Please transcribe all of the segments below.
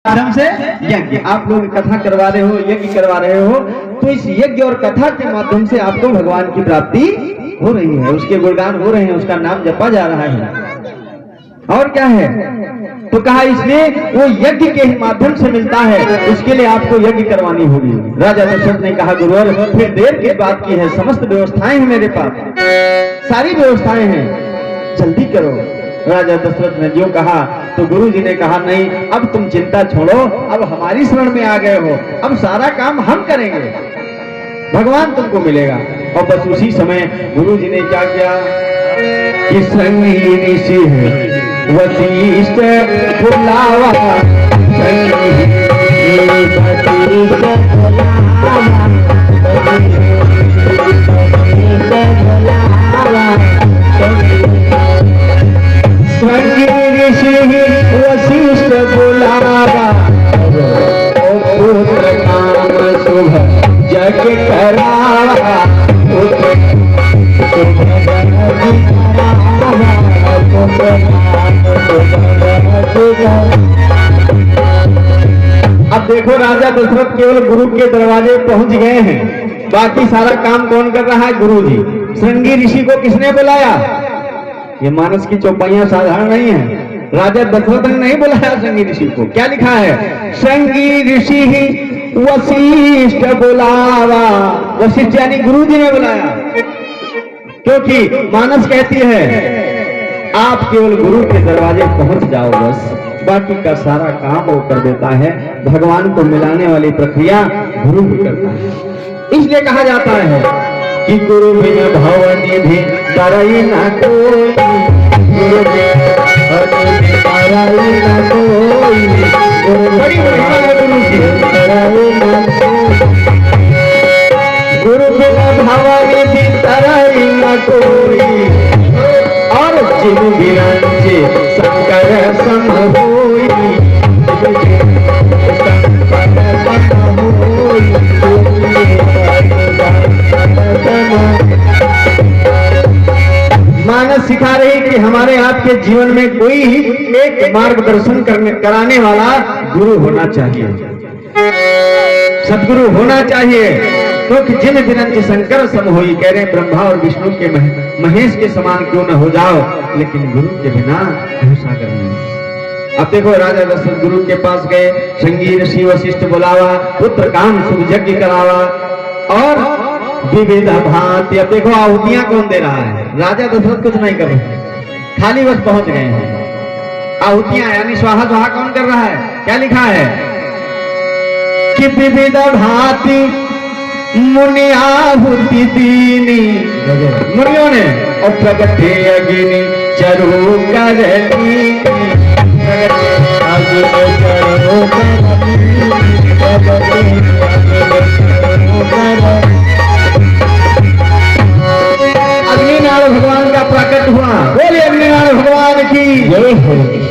माध्यम से यज्ञ, आप लोग कथा करवा रहे हो, यज्ञ करवा रहे हो, तो इस यज्ञ और कथा के माध्यम से आपको भगवान की प्राप्ति हो रही है, उसके गुणगान हो रहे हैं, उसका नाम जपा जा रहा है। और क्या है? तो कहा इसलिए वो यज्ञ के ही माध्यम से मिलता है, उसके लिए आपको यज्ञ करवानी होगी। राजा दशरथ ने कहा गुरुवर फिर देर की बात की है, समस्त व्यवस्थाएं हैं मेरे पास, सारी व्यवस्थाएं हैं, जल्दी करो। राजा दशरथ ने जो कहा तो गुरु जी ने कहा नहीं, अब तुम चिंता छोड़ो, अब हमारी शरण में आ गए हो, अब सारा काम हम करेंगे, भगवान तुमको मिलेगा। और बस उसी समय गुरु जी ने क्या किया कि संगी ऋषि है वशिष्ठ बुलावा, वशिष्ठ बुलावा, पुत्र काम शुभ जग करावा, अब देखो राजा दशरथ केवल गुरु के दरवाजे पहुंच गए हैं, बाकी सारा काम कौन कर रहा है? गुरु जी। श्रृंगी ऋषि को किसने बुलाया? ये मानस की चौपाइयां साधारण नहीं है, राजा दशरथ ने नहीं बुलाया श्रृंगी ऋषि को। क्या लिखा है? श्रृंगी ऋषि वशिष्ठ बुलावा, वशिष्ठ यानी गुरु जी ने बुलाया, क्योंकि मानस कहती है आप केवल गुरु के दरवाजे पहुंच जाओ, बस बाकी का सारा काम वो कर देता है। भगवान को मिलाने वाली प्रक्रिया गुरु भी करता है। इसलिए कहा जाता है कि गुरु बिन भवनिधि तरई न कोई, गुरु बिन भवनिधि तरई न कोई, बड़ी महिमा है गुरु की, तरई न कोई, गुरु बिन भवनिधि तरई न कोई, और जिन बिरंचे शंकर सम होई, मानस सिखा रही कि हमारे आपके जीवन में कोई एक मार्गदर्शन कराने वाला गुरु होना चाहिए, सदगुरु होना चाहिए, क्योंकि जिन बिरंच शंकर सम होई, कह रहे ब्रह्मा और विष्णु के महेश के समान क्यों न हो जाओ, लेकिन गुरु के बिना सागर नहीं। अब देखो राजा दशरथ गुरु के पास गए, श्रृंगी ऋषि वशिष्ठ बुलावा, पुत्र काम शुभ यज्ञ करावा, और विविध भांति। अब देखो आहुतियां कौन दे रहा है? राजा दशरथ कुछ नहीं कर रहे, खाली बस पहुंच गए हैं। आहुतियां यानी स्वाहा स्वाहा कौन कर रहा है? क्या लिखा है कि विविध भांति मुनि आहुति दीनी, मुनियों ने और प्रगटे अग्नि चरु करनी, अग्निनारायण भगवान का प्रकट हुआ। बोले अग्निनारायण भगवान की।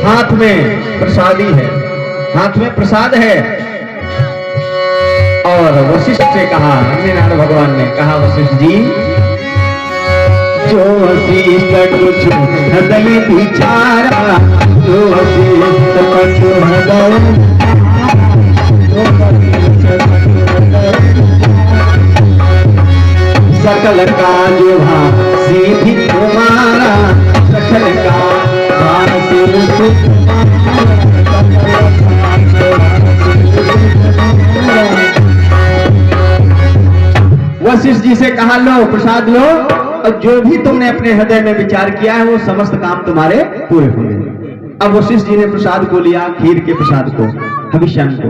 हाथ में प्रसादी है, हाथ में प्रसाद है। और वशिष्ठ से कहा, अग्निनारायण भगवान ने कहा वशिष्ठ जी, जो वशिष्ठ कुछ हृदय विचारा, जो वशिष्ठ कुछ हृदय, सकल का जो सीधी तुम्हारा, सकल का वशिष्ठ जी से कहा लो प्रसाद लो, और जो भी तुमने अपने हृदय में विचार किया है वो समस्त काम तुम्हारे पूरे होंगे। अब वशिष्ठ जी ने प्रसाद को लिया, खीर के प्रसाद को, हविष्यान को,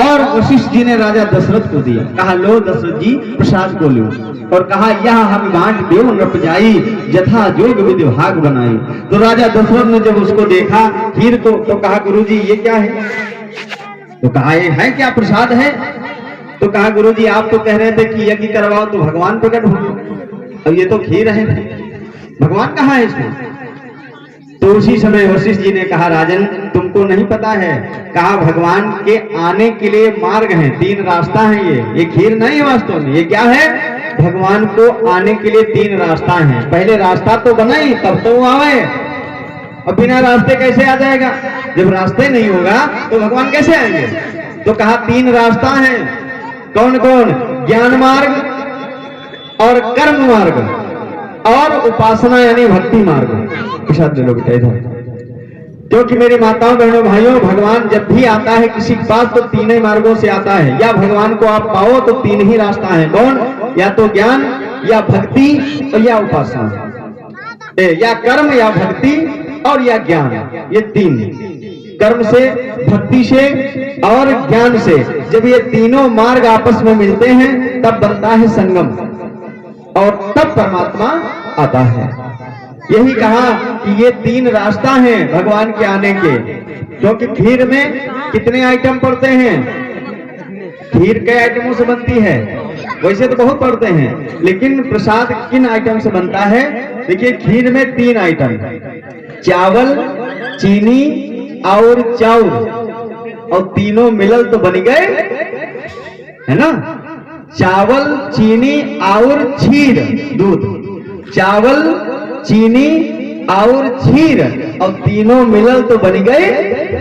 और वशिष्ठ जी ने राजा दशरथ को दिया। कहा लो दशरथ जी प्रसाद को लो, और कहा यह हम बांट देव नृप जाई, जथा जोग विधि भाग बनाई। तो राजा दशरथ ने जब उसको देखा खीर को, तो कहा गुरु जी ये क्या है? तो कहा ये है क्या? प्रसाद है। तो कहा गुरु जी आप तो कह रहे थे कि यज्ञ करवाओ तो भगवान प्रकट होंगे, अब ये तो खीर है, भगवान कहाँ है इसमें? तो उसी समय वशिष्ठ जी ने कहा राजन तुमको नहीं पता है, कहा भगवान के आने के लिए मार्ग हैं, 3 रास्ता है। ये खीर नहीं है वास्तव में, ये क्या है? भगवान को आने के लिए 3 रास्ता हैं। पहले रास्ता तो बनाई तब तो वो आवे, अब बिना रास्ते कैसे आ जाएगा? जब रास्ते नहीं होगा तो भगवान कैसे आएंगे? तो कहा 3 रास्ता है। कौन कौन? ज्ञान मार्ग और कर्म मार्ग और उपासना यानी भक्ति मार्ग। प्रसाद ले लो बेटा इधर। क्योंकि मेरी माताओं बहनों भाइयों, भगवान जब भी आता है किसी के पास तो 3 ही मार्गों से आता है। या भगवान को आप पाओ तो 3 ही रास्ता है। कौन? या तो ज्ञान, या भक्ति और या उपासना, या कर्म या भक्ति और या ज्ञान। ये 3, कर्म से, भक्ति से और ज्ञान से। जब ये तीनों मार्ग आपस में मिलते हैं तब बनता है संगम और तब परमात्मा आता है। यही कहा कि ये 3 रास्ता हैं भगवान के आने के। क्योंकि खीर में कितने आइटम पड़ते हैं? खीर कई आइटमों से बनती है? वैसे तो बहुत पड़ते हैं, लेकिन प्रसाद किन आइटम से बनता है? देखिए खीर में 3 आइटम, चावल, चीनी और चाउर, और तीनों मिलल तो बन गए, है ना? चावल, चीनी और क्षीर, दूध। चावल, चीनी और क्षीर, और तीनों मिलल तो बन गए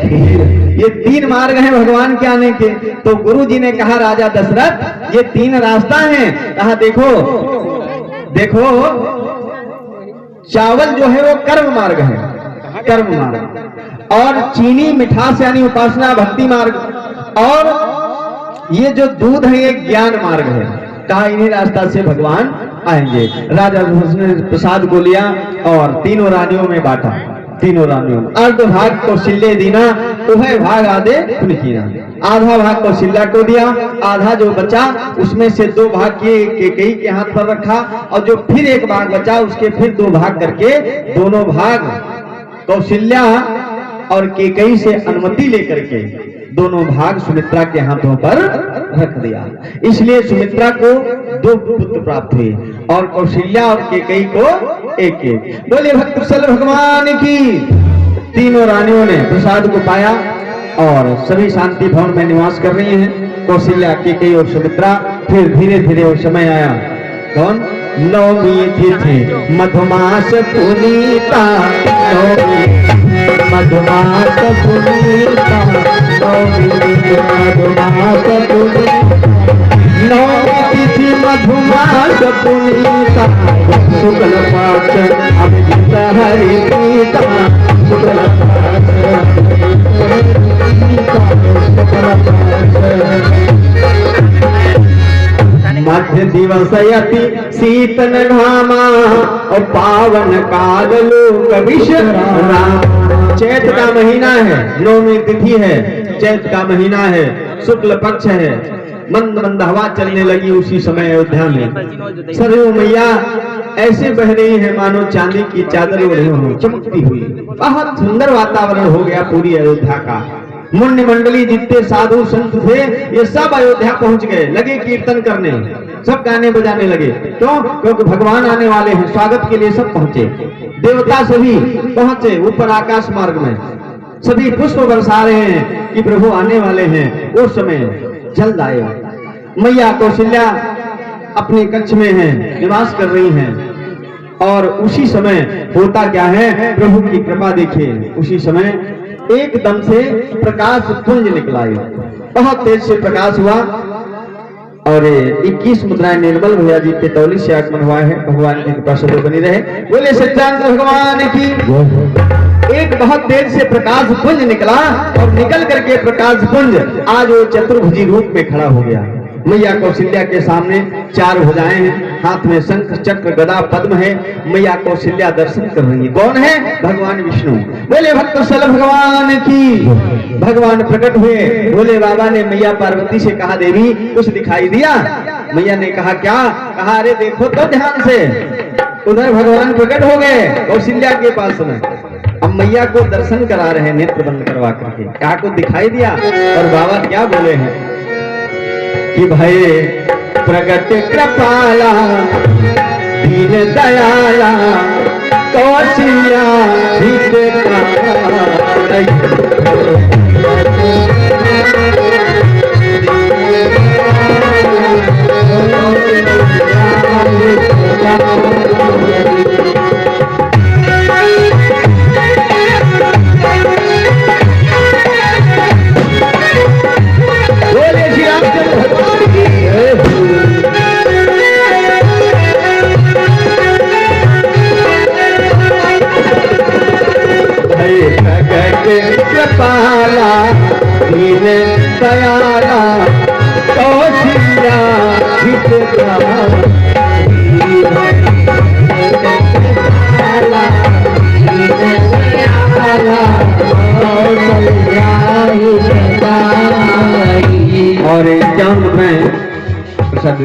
खीर। ये 3 मार्ग हैं भगवान के आने के। तो गुरु जी ने कहा राजा दशरथ ये 3 रास्ता हैं। कहा देखो देखो, चावल जो है वो कर्म मार्ग है, कर्म मार्ग, और चीनी मिठास यानी उपासना भक्ति मार्ग, और ये जो दूध है ये ज्ञान मार्ग है। कहा इन्हीं रास्ता से भगवान आएंगे। राजा ने प्रसाद को लिया और 3 रानियों में बांटा। 3 रानियों में अर्ध भाग कौशल्य दीना, उभय भाग आदे कुनकीना। आधा भाग कौशल्या को दिया, आधा जो बचा उसमें से 2 भाग केकई के हाथ पर रखा, और जो फिर 1 भाग बचा उसके फिर 2 भाग करके दोनों भाग कौशल्या और केकई से अनुमति लेकर के दोनों भाग सुमित्रा के हाथों पर रख दिया। इसलिए सुमित्रा को 2 पुत्र प्राप्त हुए और कौशल्या और केकई को 1-1। बोले भक्तवत्सल भगवान की। 3 रानियों ने प्रसाद को पाया और सभी शांति भवन में निवास कर रही हैं। कौशल्या, केकई और सुमित्रा। फिर धीरे धीरे वो समय आया। कौन? नवमी तिथि मधुमास पुनीता, मधुमास पुनीता, नवमी तिथि मधुमास पुनीता, नवमी तिथि मधुमास पुनीता, शुक्ल पक्ष अमृत हरि पीता, शुक्ल मध्य दिवस यति शीतन घामा और पावन काल लोक विश्राम। चैत का महीना है, नवमी तिथि है, चैत का महीना है, शुक्ल पक्ष है, मंद मंद हवा चलने लगी उसी समय अयोध्या में। सरयू मैया ऐसे बह रही है मानो चांदी की चादर ओढ़े हो, चमकती हुई। बहुत सुंदर वातावरण हो गया पूरी अयोध्या का। मुन्य मंडली जितने साधु संत थे ये सब अयोध्या पहुंच गए, लगे कीर्तन करने, सब गाने बजाने लगे। क्यों? क्योंकि भगवान आने वाले हैं, स्वागत के लिए सब पहुंचे। देवता सभी पहुंचे ऊपर आकाश मार्ग में, सभी पुष्प बरसा रहे हैं कि प्रभु आने वाले हैं। उस समय जल्द आए। मैया कौशल्या अपने कक्ष में है, निवास कर रही हैं। और उसी समय होता क्या है, प्रभु की कृपा देखिए। उसी समय एकदम से प्रकाश पुंज निकला, बहुत तेज से प्रकाश हुआ और 21 मुद्राएं निर्मल भैया जी पे तौली से आगमन हुआ है। भगवान की कृपा सदैव बनी रहे। बोले सच्चिदानंद भगवान की। एक बहुत तेज से प्रकाश पुंज निकला और निकल करके प्रकाश पुंज आज वो चतुर्भुजी रूप में खड़ा हो गया। मैया कौशल्या के सामने 4 भुजाएं हैं, हाथ में शंख चक्र गदा पद्म है। मैया कौशल्या दर्शन कर रही है। कौन है? भगवान विष्णु। बोले भक्तवत्सल भगवान की। भगवान प्रकट हुए। बोले बाबा ने मैया पार्वती से कहा देवी कुछ दिखाई दिया? मैया ने कहा क्या? कहा अरे देखो तो ध्यान से। उधर भगवान प्रकट हो गए कौशल्या के पास में। अब मैया को दर्शन करा रहे, नेत्र बंद करवा करके। क्या कुछ दिखाई दिया? और बाबा क्या बोले हैं कि भय प्रगट कृपाला दीन दयाला कौशल्या दीन दयाला कौशल्या हितकारी और एग्जाम में प्रसाद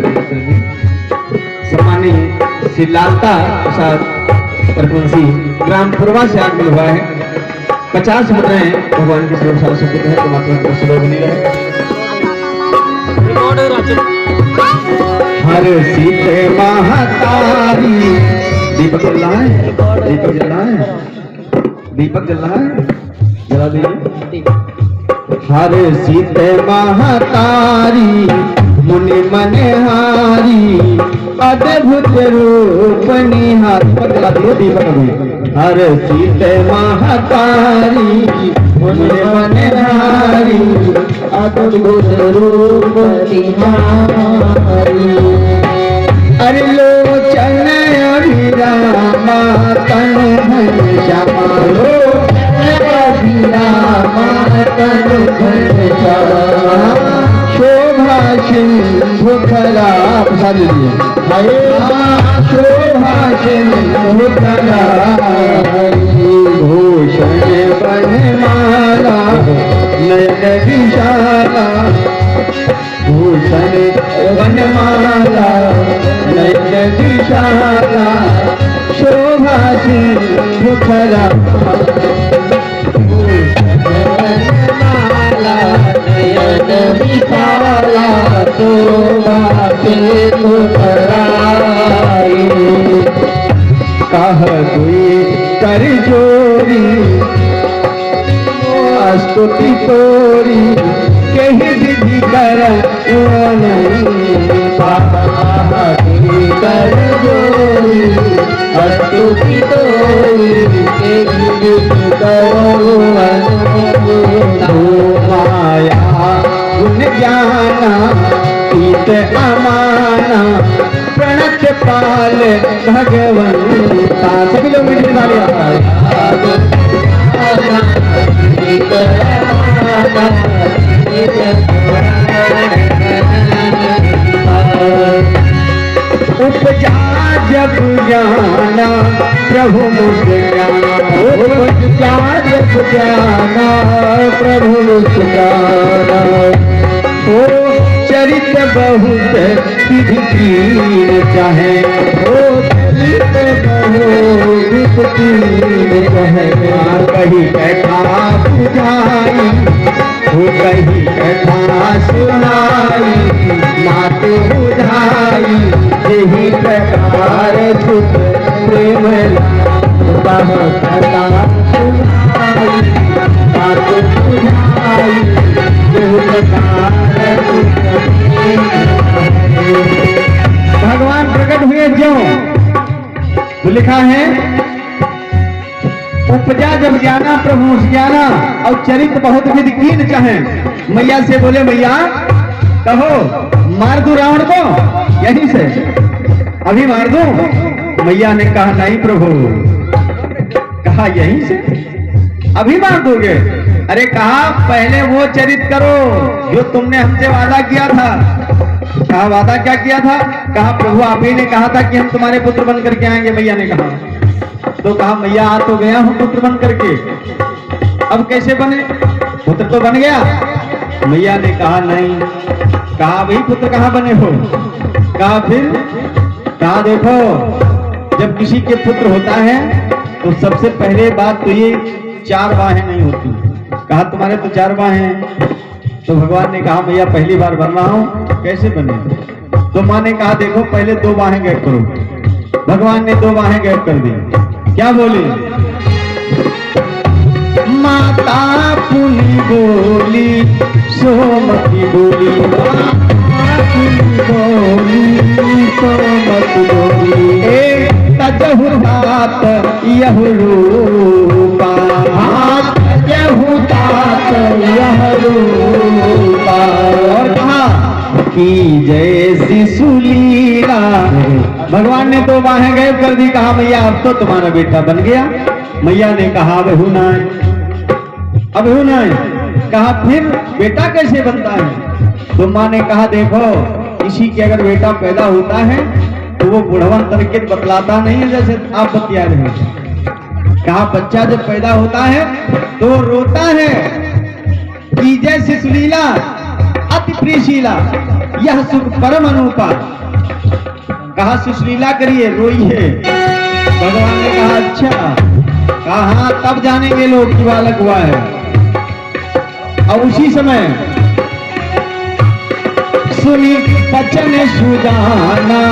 सम्मानित श्री लालता प्रसाद परमवंशी ग्राम पूर्वा से आगे हुआ है 50 मुद्राएं भगवान की सेवा से है तो माता का सुबह बनी रहे। हर सीते महातारी दीपक जल रहा है, दीपक जल रहा है, दीपक जल रहा है, जला दीजिए। हर सीते महातारी मुनि मनहारी अद्भुत रूप निहार दीपक जला दिए दीपक अभी। हर सीते महातारी मुनि मनहारी अद्भुत रूप निहारी अरे लोचन अभिरामा तन धन श्यामा अभिरामा तन धन श्यामा शोभा सिंधु खरा प्रसाद लीजिए शोभा सिंधु खरा भूषण बनमाला नयन विशाला भूषण बनमाला नयन विशाला शोभा सिंधु खरा नयन विशाला शोभा सिंधु खरा कह दुई कर जोरी स्तुति तोरी कही विधि कर कर जोरी स्तुति तोरी कही विधि माया गुण ज्ञाना पीत अमाना प्रणत पाल भगवंता सभी लोग मिलने वाले उपजा जब जाना प्रभु मुस्काना उपजा जब जाना प्रभु मुस्काना ओ चरित बहुत विधिकीन चाहे ओ चरित बहुत विधिकीन चाहे कहीं बैठा बुझाई हो कहीं बैठा सुनाई मात बुझाई यही प्रकार सुख प्रेम मात बुझाई भगवान प्रकट हुए जो तो लिखा है उपजा जब जाना प्रभु ज्ञाना और चरित्र बहुत विधि कीन चाहे। मैया से बोले मैया कहो मार दू रावण को यहीं से अभी मार दू। मैया ने कहा नहीं प्रभु। कहा यहीं से अभी मार दोगे? अरे कहा पहले वो चरित्र करो जो तुमने हमसे वादा किया था। कहा वादा क्या किया था? कहा प्रभु आप ही ने कहा था कि हम तुम्हारे पुत्र बन करके आएंगे। मैया ने कहा तो कहा मैया आ तो गया हूं पुत्र बन करके, अब कैसे बने? पुत्र तो बन गया। मैया ने कहा नहीं। कहा भाई पुत्र कहाँ बने हो? कहा फिर? कहा देखो जब किसी के पुत्र होता है तो सबसे पहले बात तो ये 4 बाहें नहीं होती। कहा तुम्हारे तो 4 बाहें हैं। तो भगवान ने कहा भैया पहली बार बन रहा हूं कैसे बने? तो माँ ने कहा देखो पहले 2 बाहें गैप करो। भगवान ने 2 बाहें गैप कर दी। क्या बोली? माता पुनी बोली सोमती बोली बोली सोमती बोली तजहु तात यह रूपा तजहु तात यह रूपा। और कहा कि जैसी सुलीला। भगवान ने 2 बाहें गायब कर दी। कहा मैया अब तो तुम्हारा बेटा बन गया। मैया ने कहा अब हूं ना कहा फिर बेटा कैसे बनता है? तो माँ ने कहा देखो, किसी के अगर बेटा पैदा होता है तो वो बुढ़वन तरीके बतलाता नहीं है जैसे आप बतिया रहे हैं। कहा बच्चा जब पैदा होता है तो रोता है कि जैसे सुलीला अति प्रियशीला यह सुख परम अनुपा। कहा सुशीला करिए, रोइए। भगवान ने कहा अच्छा, कहा तब जानेंगे लोग कि बालक हुआ है। और उसी समय सुनी बचन सुजाना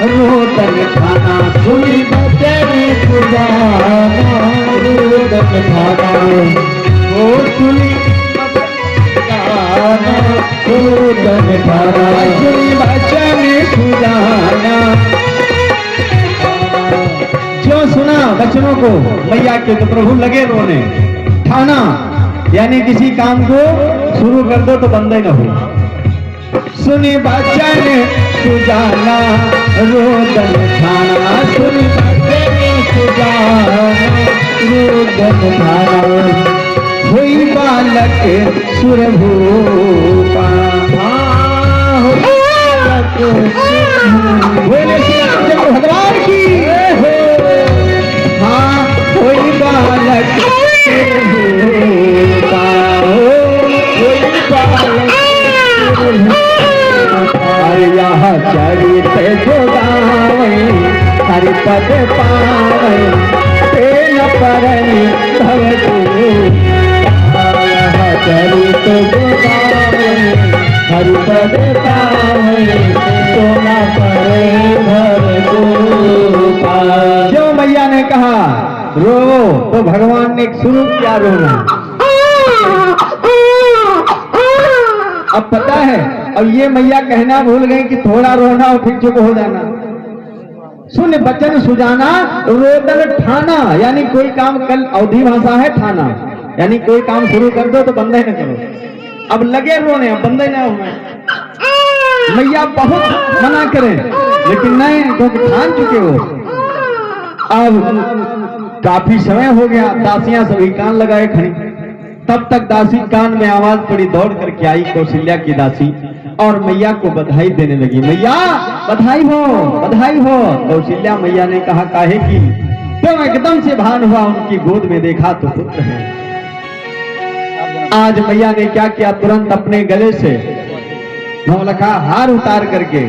रोदन खाना, सुनी बचन सुजाना रोदन खाना, ओ सुनी रोदन खाना, सुनी बचन सुजाना। जो सुना बचनों को मैया के तो प्रभु लगे रोने। ठाना यानी किसी काम को शुरू कर दो तो बंद ही न हो। सुनी बचन सुजाना रोदन खाना, सुनी बचन सुजाना रोदन खाना, हुई बालक सुरभूपा। भगवान की हाँ, कोई बालक सुरभूपा, कोई बालक यह चरित जो गावे हरि पद पावे तेन परनि भवतु। यह चरित जो गावे हरि पद पावे सोना परे भवतु। जो मैया ने कहा रो तो भगवान ने शुरू किया रोना। अब पता है, अब ये मैया कहना भूल गई कि थोड़ा रोना और फिर चुप हो जाना। सुन बचन सुजाना रोदन ठाना, यानी कोई काम, कल अवधि भाषा है ठाना, यानी कोई काम शुरू कर दो तो बंद ही न करो। अब लगे रोने, अब बंद ही ना हो। मैया बहुत मना करें लेकिन नहीं, क्योंकि ठान चुके हो। अब काफी समय हो गया, दासियां सभी कान लगाए खड़ी। तब तक दासी कान में आवाज पड़ी, दौड़ करके आई कौशल्या की दासी और मैया को बधाई देने लगी। मैया बधाई हो, बधाई हो। कौशल्या मैया ने कहा काहे की? तो एकदम से भान हुआ, उनकी गोद में देखा तो पुत्र है। आज मैया ने क्या किया, तुरंत अपने गले से नौलखा हार उतार करके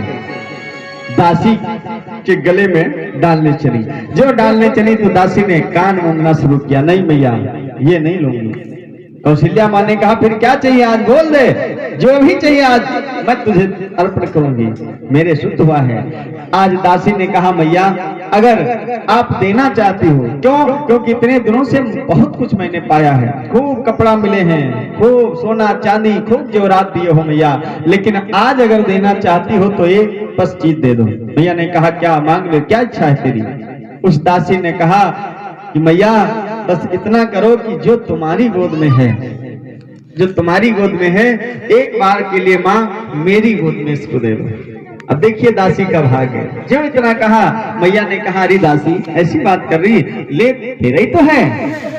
दासी के गले में डालने चली। जो डालने चली तो दासी ने कान मूंदना शुरू किया, नहीं मैया ये नहीं लूंगी। कौशल्या माँ ने कहा फिर क्या चाहिए, आज बोल दे, जो भी चाहिए आज मैं तुझे अर्पण करूंगी, मेरे शुद्ध हुआ है। आज दासी ने कहा मैया अगर आप देना चाहती हो, क्यों? क्योंकि इतने दिनों से बहुत कुछ मैंने पाया है, खूब कपड़ा मिले हैं, खूब सोना चांदी, खूब जेवरात दिए हो मैया, लेकिन आज अगर देना चाहती हो तो एक बस चीज दे दो। मैया ने कहा क्या मांग ले, क्या इच्छा है तेरी? उस दासी ने कहा कि मैया बस इतना करो कि जो तुम्हारी गोद में है, जो तुम्हारी गोद में है, एक बार के लिए माँ मेरी गोद में इसको दे दो। अब देखिए दासी का भाग्य, जो इतना कहा मैया ने कहा अरे दासी ऐसी बात कर रही, ले तेरा ही तो है।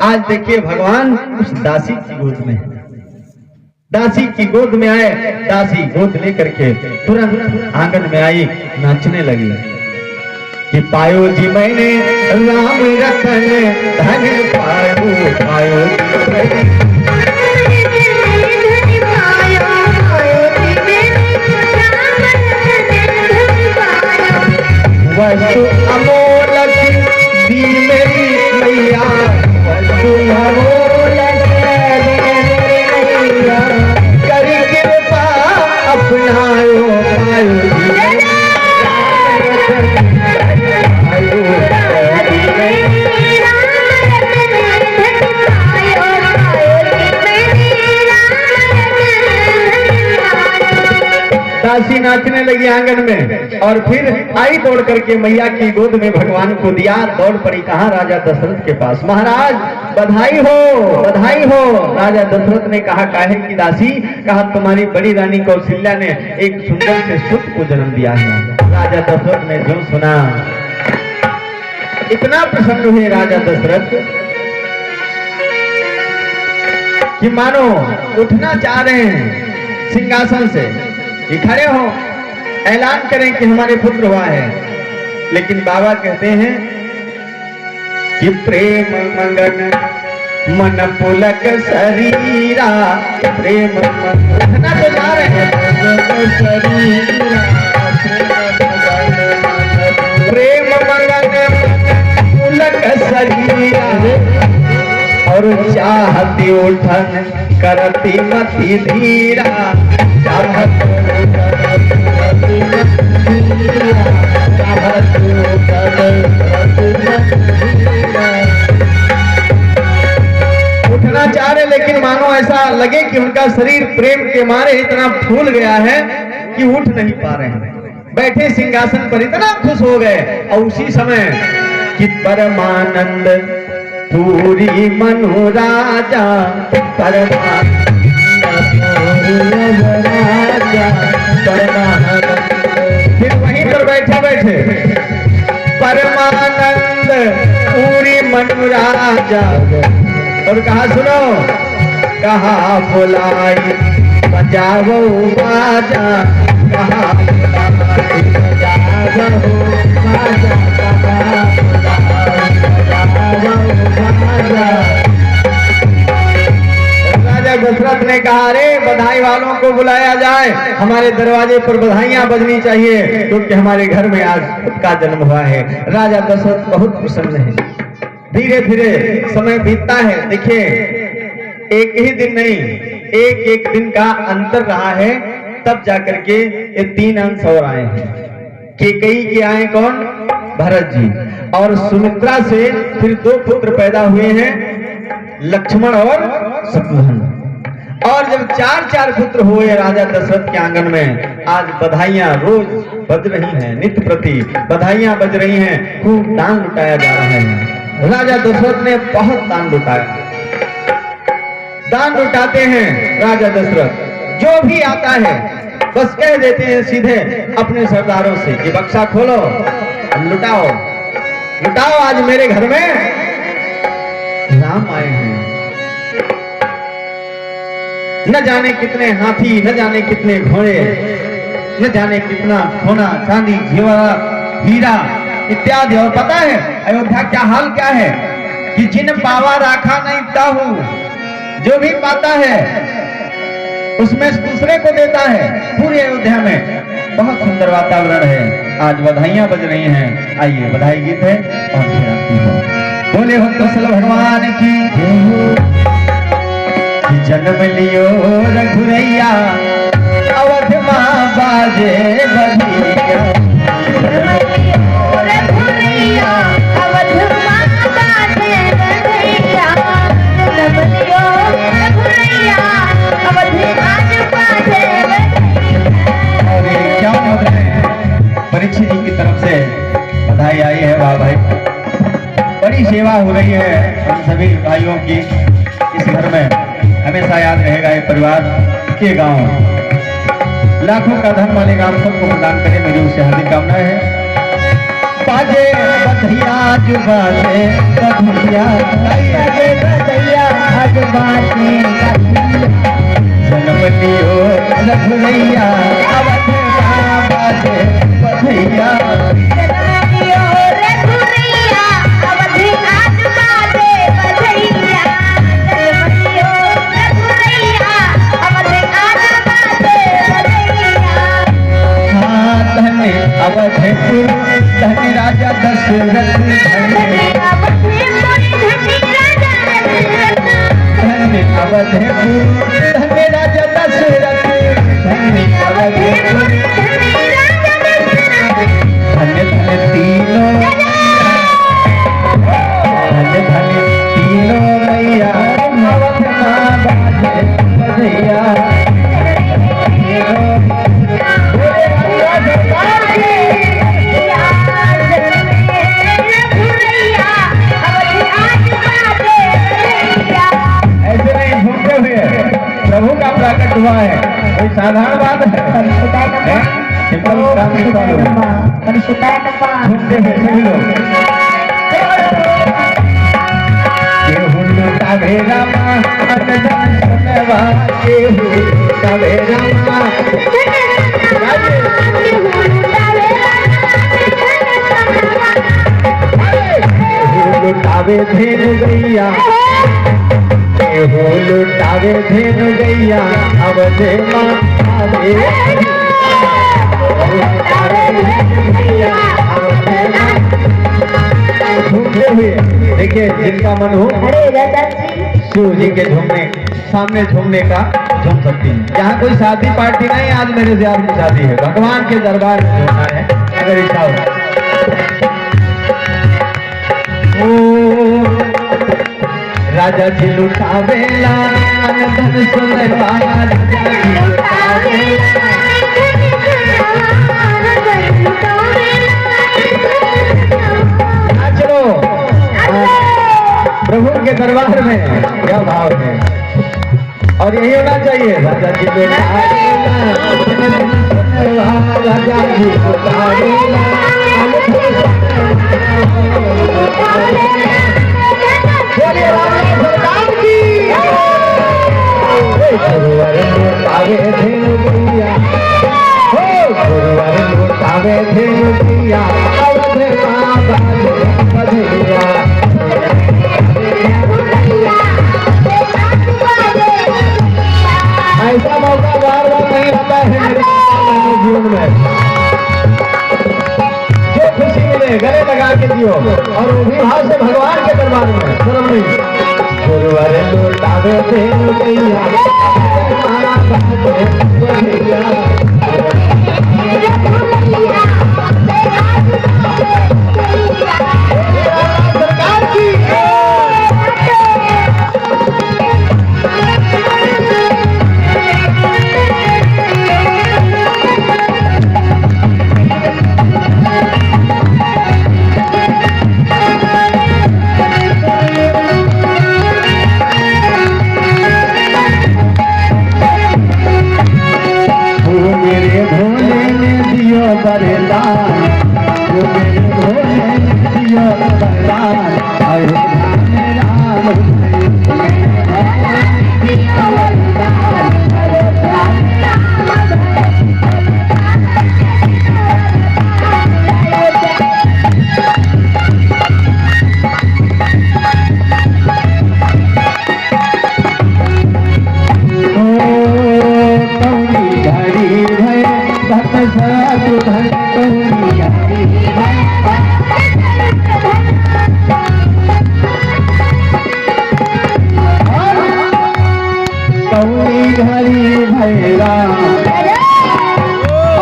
आज देखिए भगवान उस दासी की गोद में, दासी की गोद में आए। दासी गोद लेकर के तुरंत आंगन में आई, नाचने लगी कि पायो जी मैंने राम रतन धन पायो, पायो वस्तु अमोलक दी मेरी मैया, वस्तु अमोलक कर कृपा अपनायो, पायो दासी नाचने लगी आंगन में और फिर आई दौड़ करके मैया की गोद में भगवान को दिया। दौड़ पड़ी कहा राजा दशरथ के पास, महाराज बधाई हो, बधाई हो। राजा दशरथ ने कहा काहे की दासी? कहा तुम्हारी बड़ी रानी कौशल्या ने एक सुंदर से सुत को जन्म दिया है। राजा दशरथ ने जो सुना इतना प्रसन्न हुए राजा दशरथ कि मानो उठना चाह रहे हैं सिंहासन से कि खड़े हो, ऐलान करें कि हमारे पुत्र हुआ है, लेकिन बाबा कहते हैं कि प्रेम मंगन मन पुलक शरीरा, प्रेम उठना तो जा रहे हैं प्रेम मंगन पुलक शरीरा, और चाहती उठन करती मति धीरा, चाहत उठना चाह रहे, लेकिन मानो ऐसा लगे कि उनका शरीर प्रेम के मारे इतना फूल गया है कि उठ नहीं पा रहे हैं। बैठे सिंहासन पर इतना खुश हो गए, और उसी समय कि परमानंद पूरी मनु राजा, परमानंद फिर वहीं पर बैठे बैठे परमानंद पूरी मनु राजा, और कहा सुनो, कहा बुलाई बजाओ बाजा, कहा बुलाई बजाओ बाजा, राजा दशरथ ने कहा, अरे बधाई वालों को बुलाया जाए, हमारे दरवाजे पर बधाइयां बजनी चाहिए, क्योंकि हमारे घर में आज पुत्र का जन्म हुआ है। राजा दशरथ बहुत प्रसन्न है। धीरे धीरे समय बीतता है। देखिए, एक ही दिन नहीं, एक एक दिन का अंतर रहा है, तब जाकर के ये 3 अंश और आए हैं। केकई के आए कौन? भरत जी। और सुमित्रा से फिर 2 पुत्र पैदा हुए हैं, लक्ष्मण और शत्रुघ्न। और जब 4-4 पुत्र हुए राजा दशरथ के आंगन में, आज बधाइयां रोज बज रही हैं, नित्य प्रति बधाइयां बज रही हैं, खूब दान लुटाया जा रहा है। राजा दशरथ ने बहुत दान लुटाया। दान लुटाते हैं राजा दशरथ, जो भी आता है बस कह देते हैं सीधे अपने सरदारों से कि बक्सा खोलो, लुटाओ लुटाओ, आज मेरे घर में राम आए हैं। न जाने कितने हाथी, न जाने कितने घोड़े, न जाने कितना सोना चांदी जेवर हीरा इत्यादि। और पता है अयोध्या क्या हाल क्या है कि जिन पावा राखा नहीं ताहू, जो भी पाता है उसमें दूसरे को देता है। पूरी अयोध्या में बहुत सुंदर वातावरण है। आज बधाइयां बज रही हैं। आइए बधाई गीत है और फिर आरती हो। बोले भक्तवत्सल भगवान की जन्म लियो रघुरैया, अवध मां बाजे बधिया, परीक्षित जी की तरफ से बधाई आई है। वाह भाई, बड़ी सेवा हो रही है हम सभी भाइयों की। इस घर में हमेशा याद रहेगा ये परिवार के गांव, लाखों का धन वाले गांव सबको प्रदान करे, मेरी उससे हार्दिक कामनाएं है। बाजे बधिया जो बाजे बधिया, बाजे बधिया आज बाजे जन्म लियो रघुरैया, अवध मां बाजे बधिया, जन्म लियो रघुरैया, अवध आज बाजे बधिया, जन्म लियो रघुरैया, अवध आज बाजे बधिया। हाँ धन्य अवधपुर, धन्य राजा दशरथ, धन्य अवधपुर, धन्य राजा दशरथ, धन्य अवधपुर, धन्य धन्य तीनों, धन्य धन्य तीनों मैया, अवध मां बाजे बधिया। प्रभु का प्राकट हुआ है, कोई साधारण बात है? घूमते हैं सभी लोग। लुटावे रामा अनधन सुनवा केहू लुटावे रामा लुटावे धेनु गैया केहू लुटावे धेनु गैया अवधे माँ आवे झूमते हुए देखिए जिनका मन हो शिव जी के झूमने सामने झूमने का झूम सकती है। यहाँ कोई शादी पार्टी नहीं, आज मेरे से आपकी शादी है, भगवान के दरबार में झूमना है अगर इच्छा हो। राजा जी लुटावेला धन सुनवा राजा जी लुटावेला प्रभु के दरबार में क्या भाव है और यही होना चाहिए। राजा जी राजा जी गुरुवर लुटावे धेनु गैया गुरुवर लुटावे धेनु गैया अवधे माता बधिया ऐसा मौका बार बार नहीं आता है मेरे जीवन में। जो खुशी मिले गले लगा के दियो और वो भी भाव से भगवान के दरबार में शर्म नहीं। गुरुवर लुटावे धेनु गैया सरकार की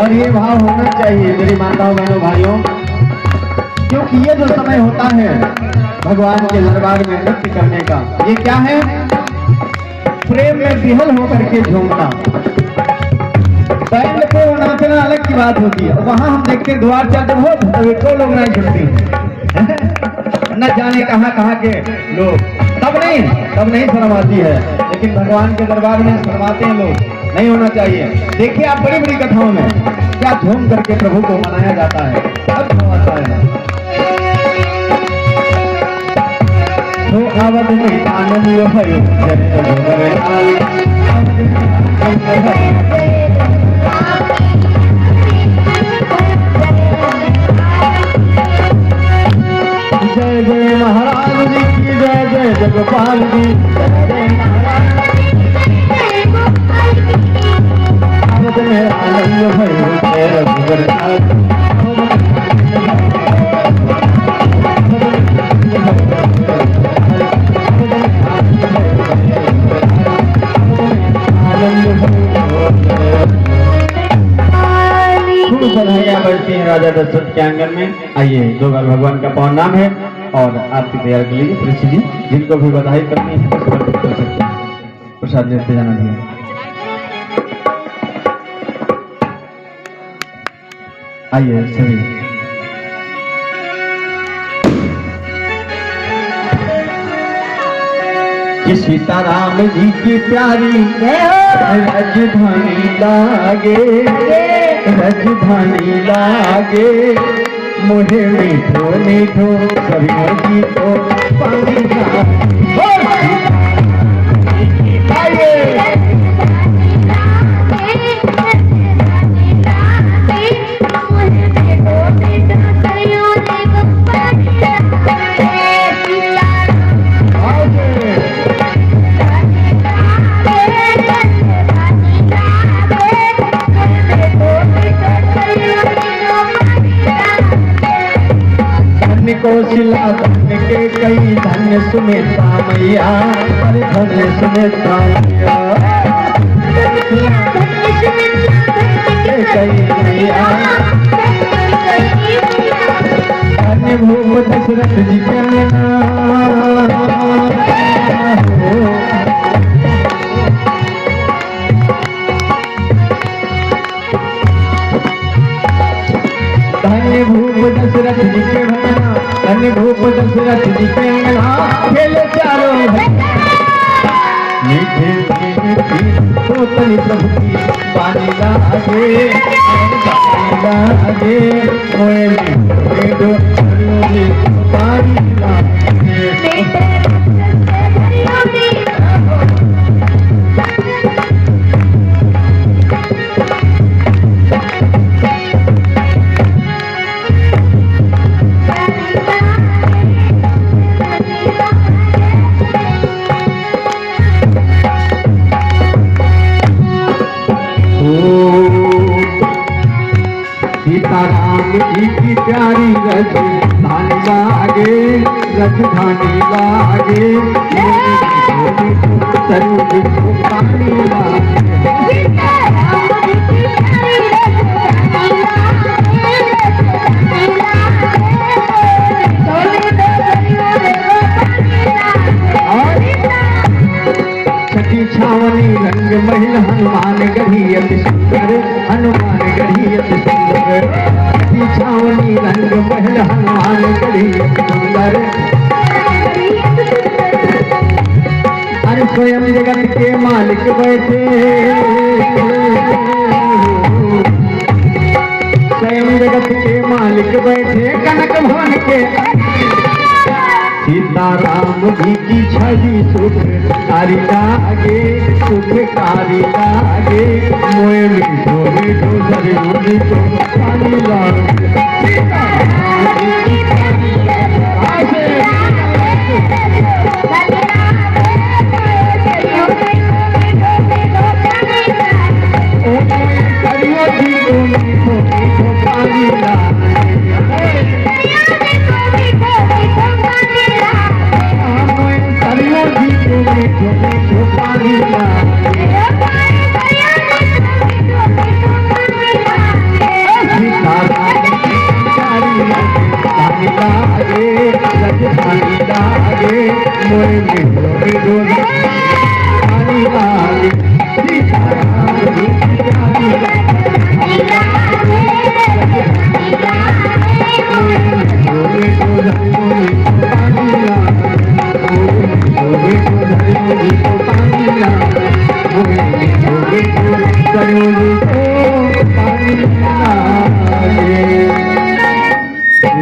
और ये भाव होना चाहिए मेरी माताओं बहनों भाइयों, क्योंकि ये जो समय होता है भगवान के दरबार में नृत्य करने का, ये क्या है? प्रेम में विहल होकर के झूमना। बैंड को नाचना अलग की बात होती है, वहां हम देखते हैं द्वार चलते बहुत तो लोग नहीं झूमते न जाने कहाँ कहाँ के लोग, तब नहीं शर्म आती है, लेकिन भगवान के दरबार में शर्माते हैं लोग, नहीं होना चाहिए। देखिए आप बड़ी बड़ी कथाओं में क्या झूम करके प्रभु को मनाया जाता है, अब आता है। तो आवत में आनंद भयो जय जय महाराज जी की जय जय जगपाल जी आवत में आनंद भयो जय रघुवर बढ़ती है राजा दशरथ के आंगन में। आइए दो बार भगवान का पावन नाम है और आरती तैयार कर लीजिए। पृथ्वी जी जिनको भी बधाई करनी है तो समर्पित कर सकते हैं, प्रसाद लेते जाना दिया। आइए सभी कि सीताराम जी की प्यारी राजधानी लागे, राजधानी लागे मुझे मीठो मीठो सभी गीतों पानी धन्य के कई धन्य सुमित्रा मैया, अरे धन्य सुमित्रा मैया के कई मैया, धन्य भूप दशरथ जी के धन्य भूप दशरथ जी के भैया, धन्य भूप दशरथ जी के अंगना खेले चारों मीठे मीठे सोतली प्रभु की पानी लागे, लागे मोए में दो पानी लागे। सीताराम जी की प्यारी राजधानी लागे, राजधानी लागे सरयू को पानी लागे। छठी छावनी रंग महिल हनुमान गढ़ी अति सुंदर, हनुमान गढ़ी अति सुंदर, छठी छावनी रंग महिल हनुमान गढ़ी अति सुंदर। अरे स्वयं जगत के मालिक बैठे, स्वयं जगत के मालिक बैठे कनक भवन के। सीताराम जी की छवि सुख कारी लागे, सुख कारी लागे मोए मीठो मीठो सरयू जी को पानी लागे। सरयू जी को मीठो मीठो पानी लागे।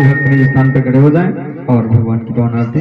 अपने स्थान पर खड़े हो जाएं और भगवान की पावन आरती